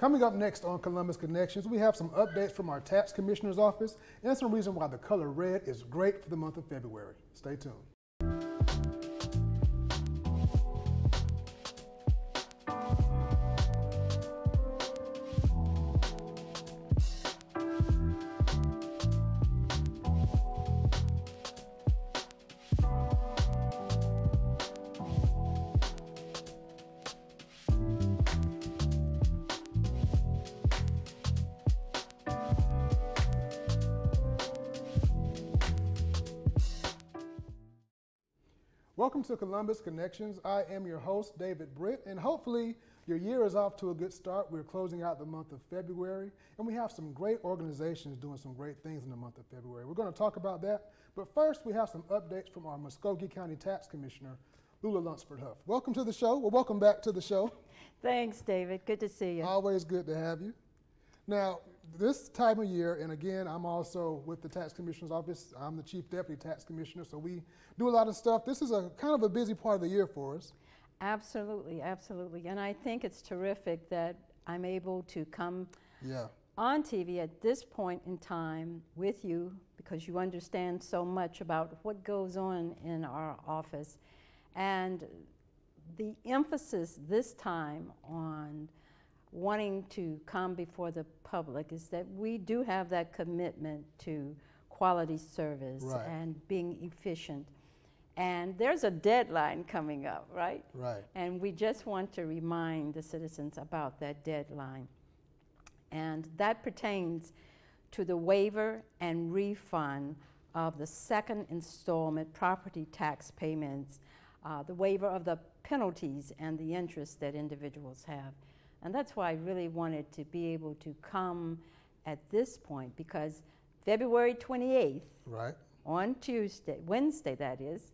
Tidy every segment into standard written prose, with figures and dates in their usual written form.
Coming up next on Columbus Connections, we have some updates from our tax commissioner's office and some reason why the color red is great for the month of February. Stay tuned. Welcome to Columbus Connections. I am your host, David Britt, and hopefully your year is off to a good start. We're closing out the month of February, and we have some great organizations doing some great things in the month of February. We're going to talk about that, but first we have some updates from our Muskogee County Tax Commissioner, Lula Lunsford Huff. Welcome to the show. Well, welcome back to the show. Thanks, David. Good to see you. Always good to have you. Now, this time of year, and again, I'm also with the Tax Commissioner's Office. I'm the Chief Deputy Tax Commissioner, so we do a lot of stuff. This is a kind of a busy part of the year for us. Absolutely, absolutely. And I think it's terrific that I'm able to come on TV at this point in time with you because you understand so much about what goes on in our office. And the emphasis this time on wanting to come before the public is that we do have that commitment to quality service and being efficient. And there's a deadline coming up, right? Right. And we just want to remind the citizens about that deadline. And that pertains to the waiver and refund of the second installment property tax payments, the waiver of the penalties and the interest that individuals have. And that's why I really wanted to be able to come at this point, because February 28th, on Tuesday, Wednesday that is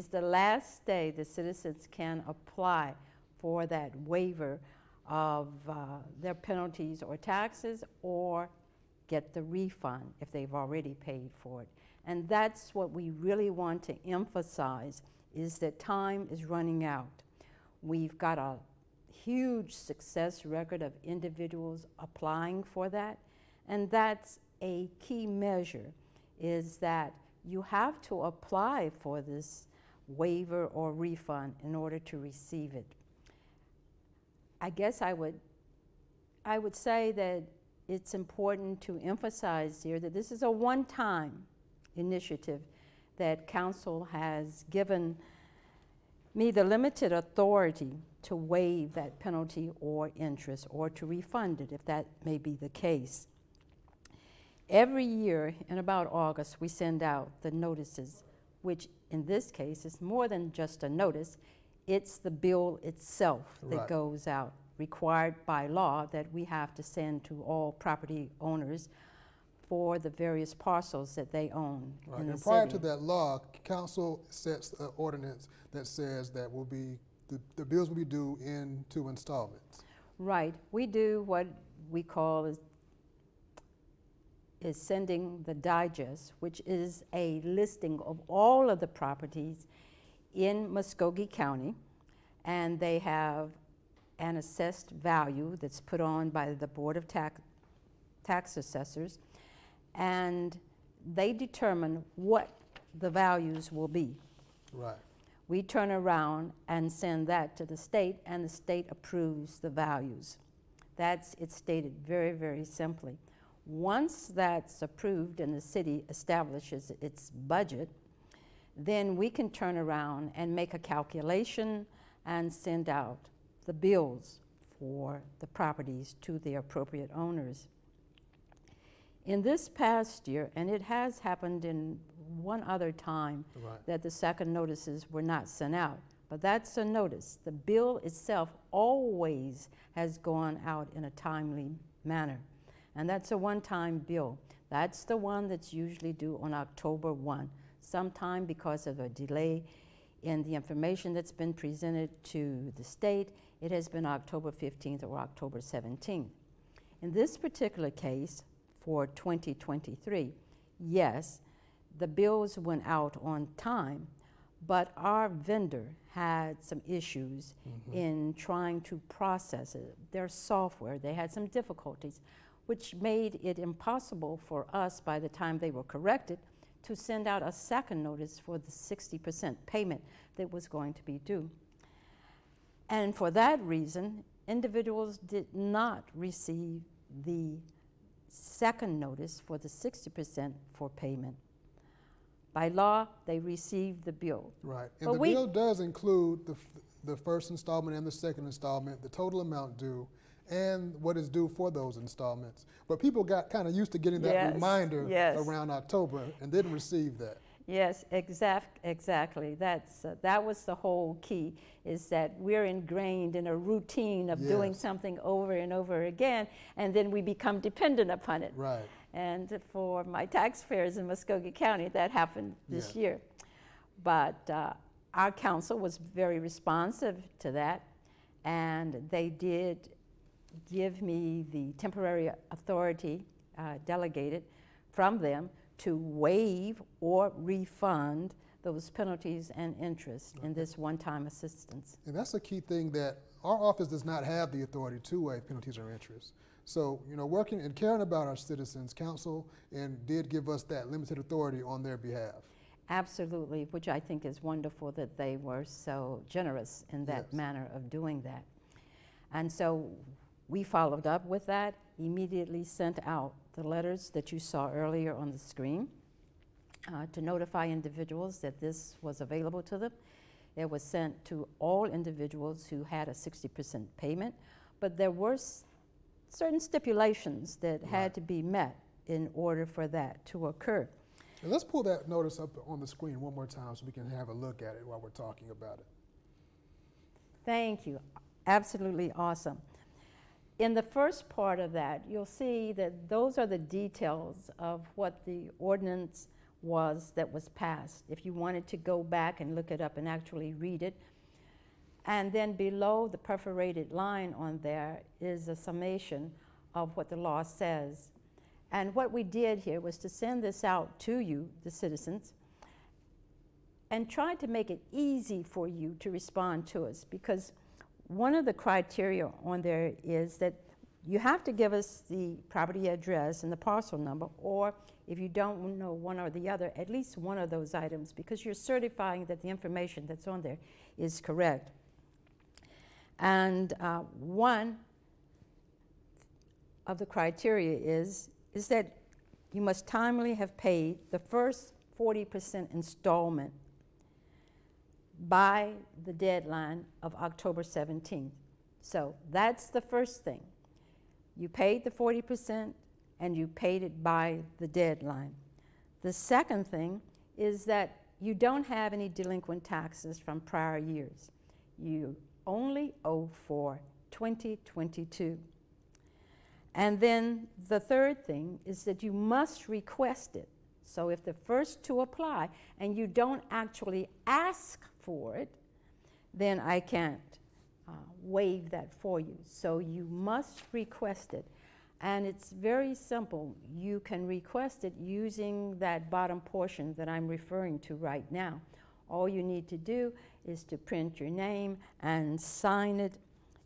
the last day the citizens can apply for that waiver of their penalties or taxes or get the refund if they've already paid for it. And that's what we really want to emphasize, is that time is running out. We've got a huge success record of individuals applying for that, and that's a key measure, is that you have to apply for this waiver or refund in order to receive it. I guess I would say that it's important to emphasize here that this is a one-time initiative that Council has given me the limited authority to waive that penalty or interest or to refund it if that may be the case. Every year in about August we send out the notices, which in this case is more than just a notice. It's the bill itself that goes out, required by law that we have to send to all property owners for the various parcels that they own in the and prior city. to that law, Council sets an ordinance that says that the bills will be due in 2 installments. Right. We do what we call is sending the digest, which is a listing of all of the properties in Muskogee County, and they have an assessed value that's put on by the Board of Tax Assessors, and they determine what the values will be. Right. We turn around and send that to the state, and the state approves the values. It's stated very, very simply. Once that's approved and the city establishes its budget, then we can turn around and make a calculation and send out the bills for the properties to the appropriate owners. In this past year, and it has happened in one other time that the second notices were not sent out, but that's a notice. The bill itself always has gone out in a timely manner, and that's a one-time bill. That's the one that's usually due on October 1. Sometime because of a delay in the information that's been presented to the state, it has been October 15th or October 17th. In this particular case, for 2023, yes, the bills went out on time, but our vendor had some issues in trying to process it. Their software, they had some difficulties, which made it impossible for us, by the time they were corrected, to send out a second notice for the 60% payment that was going to be due. And for that reason, individuals did not receive the second notice for the 60% for payment. By law, they received the bill. Right, and But the bill does include the first installment and the second installment, the total amount due, and what is due for those installments. But people got kind of used to getting that reminder around October and didn't receive that. Yes, exactly. That was the whole key, is that we're ingrained in a routine of doing something over and over again, and then we become dependent upon it. Right. And for my taxpayers in Muskogee County, that happened this year. But our council was very responsive to that, and they did give me the temporary authority delegated from them to waive or refund those penalties and interest in this one-time assistance. And that's a key thing, that our office does not have the authority to waive penalties or interest. So, you know, working and caring about our citizens, council and did give us that limited authority on their behalf. Absolutely, which I think is wonderful that they were so generous in that manner of doing that. And so we followed up with that, immediately sent out the letters that you saw earlier on the screen to notify individuals that this was available to them. It was sent to all individuals who had a 60% payment, but there were certain stipulations that had to be met in order for that to occur. And let's pull that notice up on the screen one more time so we can have a look at it while we're talking about it. Thank you. Absolutely awesome. In the first part of that, you'll see that those are the details of what the ordinance was that was passed, if you wanted to go back and look it up and actually read it. And then below the perforated line on there is a summation of what the law says. And what we did here was to send this out to you, the citizens, and try to make it easy for you to respond to us, because one of the criteria on there is that you have to give us the property address and the parcel number, or if you don't know one or the other, at least one of those items, because you're certifying that the information that's on there is correct. And one of the criteria is that you must timely have paid the first 40% installment by the deadline of October 17th. So that's the first thing. You paid the 40% and you paid it by the deadline. The second thing is that you don't have any delinquent taxes from prior years. You only owe for 2022. And then the third thing is that you must request it. So if the first two apply and you don't actually ask for it, then I can't waive that for you. So you must request it. And it's very simple. You can request it using that bottom portion that I'm referring to right now. All you need to do is to print your name and sign it,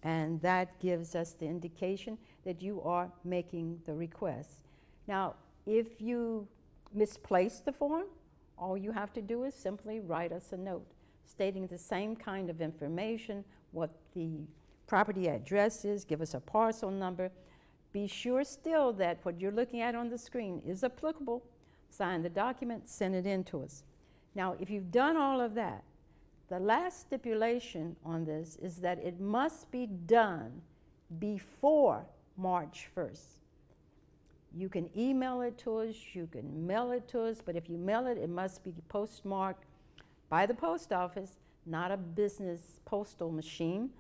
and that gives us the indication that you are making the request. Now, if you misplace the form, all you have to do is simply write us a note stating the same kind of information, what the property address is, give us a parcel number. Be sure still that what you're looking at on the screen is applicable. Sign the document, send it in to us. Now, if you've done all of that, the last stipulation on this is that it must be done before March 1st. You can email it to us, you can mail it to us, but if you mail it, it must be postmarked by the post office, not a business postal machine,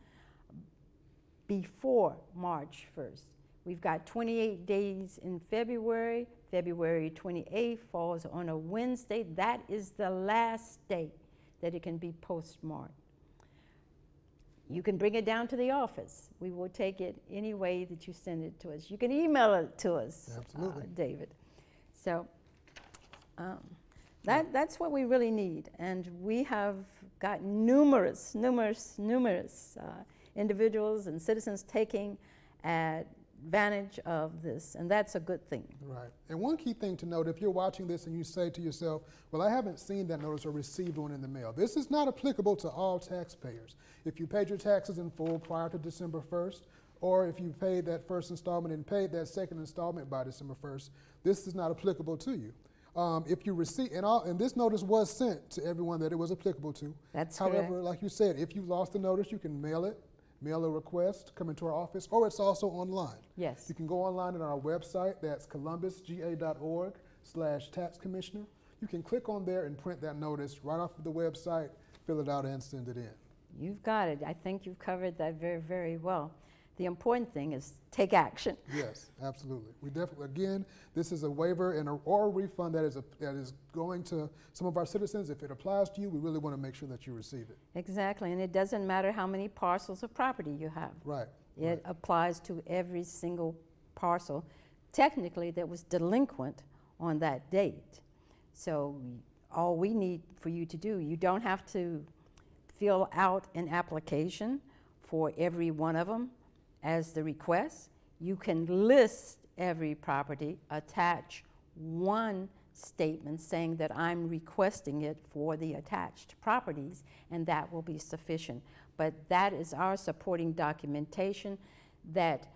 before March 1st. We've got 28 days in February. February 28th falls on a Wednesday. That is the last day that it can be postmarked. You can bring it down to the office. We will take it any way that you send it to us. You can email it to us, David. So that's what we really need. And we have got numerous individuals and citizens taking advantage of this, and that's a good thing. Right. And one key thing to note, if you're watching this and you say to yourself, well, I haven't seen that notice or received one in the mail, this is not applicable to all taxpayers. If you paid your taxes in full prior to December 1st, or if you paid that first installment and paid that second installment by December 1st, this is not applicable to you. If you receive, and this notice was sent to everyone that it was applicable to. That's However, correct. like you said, if you lost the notice, you can mail it, mail a request, come into our office, or it's also online. Yes. You can go online on our website, that's columbusga.org/tax commissioner. You can click on there and print that notice right off of the website, fill it out, and send it in. You've got it. I think you've covered that very, very well. The important thing is take action. Yes, absolutely. We definitely, again, this is a waiver or a refund that is going to some of our citizens. If it applies to you, we really want to make sure that you receive it. Exactly, and it doesn't matter how many parcels of property you have. Right. It applies to every single parcel, technically, that was delinquent on that date. So all we need for you to do, you don't have to fill out an application for every one of them as the request. You can list every property, attach one statement saying that I'm requesting it for the attached properties, and that will be sufficient. But that is our supporting documentation that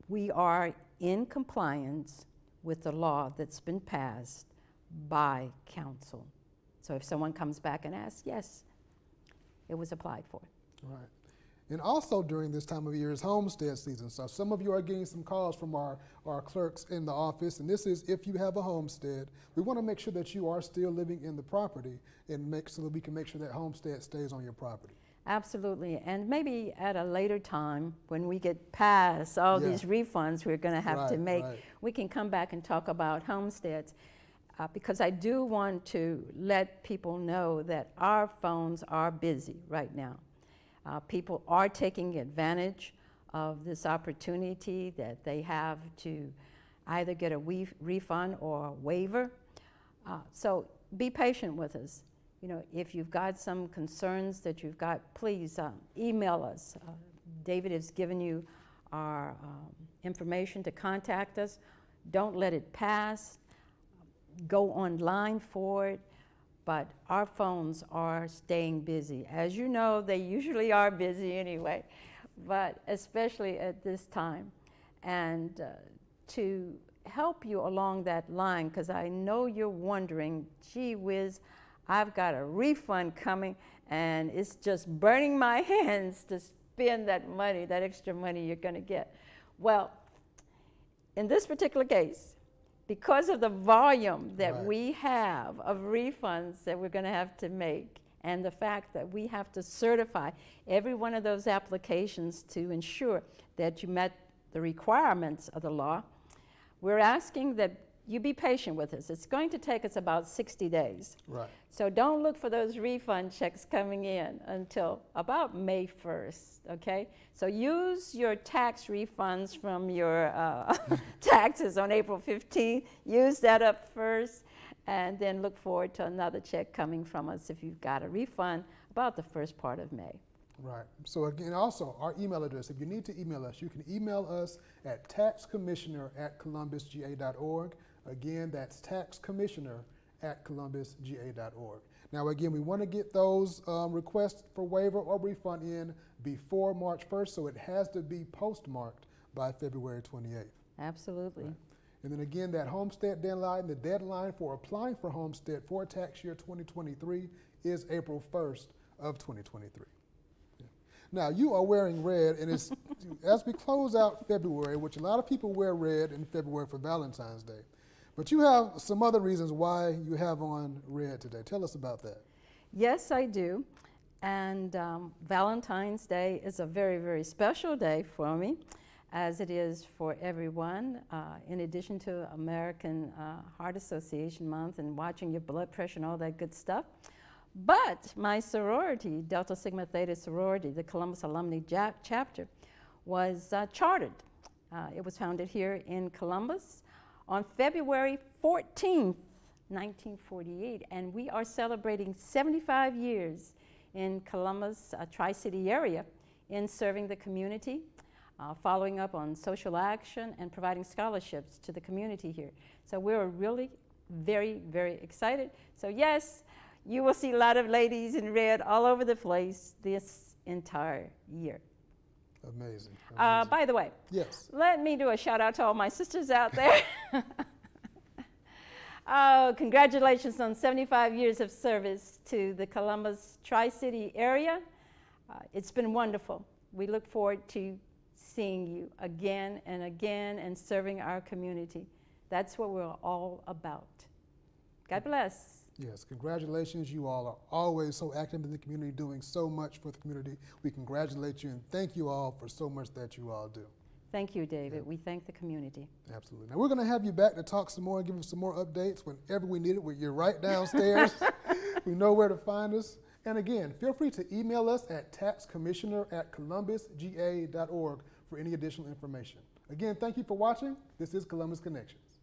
we are in compliance with the law that's been passed by council. So if someone comes back and asks, yes, it was applied for. Right. And also during this time of year is homestead season. So some of you are getting some calls from our clerks in the office, and this is if you have a homestead. We want to make sure that you are still living in the property and so that we can make sure that homestead stays on your property. Absolutely, and maybe at a later time when we get past all these refunds we're going to have to make, we can come back and talk about homesteads. Because I do want to let people know that our phones are busy right now. People are taking advantage of this opportunity that they have to either get a refund or a waiver. So be patient with us. You know, if you've got some concerns that you've got, please email us. David has given you our information to contact us. Don't let it pass. Go online for it. But our phones are staying busy. As you know, they usually are busy anyway, but especially at this time. And to help you along that line, because I know you're wondering, gee whiz, I've got a refund coming and it's just burning my hands to spend that money, that extra money you're going to get. Well, in this particular case, because of the volume that we have of refunds that we're going to have to make, and the fact that we have to certify every one of those applications to ensure that you met the requirements of the law, we're asking that you be patient with us. It's going to take us about 60 days. Right. So don't look for those refund checks coming in until about May 1st, okay? So use your tax refunds from your taxes on April 15th. Use that up first, and then look forward to another check coming from us if you've got a refund about the first part of May. Right. So again, also our email address, if you need to email us, you can email us at taxcommissioner@columbusga.org. Again, that's taxcommissioner@columbusga.org. Now again, we want to get those requests for waiver or refund in before March 1st, so it has to be postmarked by February 28th. Absolutely. Right. And then again, that homestead deadline, the deadline for applying for homestead for tax year 2023 is April 1st of 2023. Now, you are wearing red, and it's as we close out February, which a lot of people wear red in February for Valentine's Day. But you have some other reasons why you have on red today. Tell us about that. Yes, I do. And Valentine's Day is a very, very special day for me, as it is for everyone, in addition to American Heart Association Month and watching your blood pressure and all that good stuff. But my sorority, Delta Sigma Theta sorority, the Columbus Alumni Chapter, was chartered. It was founded here in Columbus on February 14th 1948, and we are celebrating 75 years in Columbus, Tri-City area in serving the community, following up on social action and providing scholarships to the community here. So we're really very, very excited. So yes, you will see a lot of ladies in red all over the place this entire year. Amazing. By the way, yes, let me do a shout out to all my sisters out there. Oh, congratulations on 75 years of service to the Columbus Tri-City area. It's been wonderful. We look forward to seeing you again and again and serving our community. That's what we're all about. God bless. Yes, congratulations. You all are always so active in the community, doing so much for the community. We congratulate you and thank you all for so much that you all do. Thank you, David. Yeah. We thank the community. Absolutely. Now we're going to have you back to talk some more and give us some more updates whenever we need it. You're right downstairs. We know where to find us. And again, feel free to email us at taxcommissioner@columbusga.org for any additional information. Again, thank you for watching. This is Columbus Connections.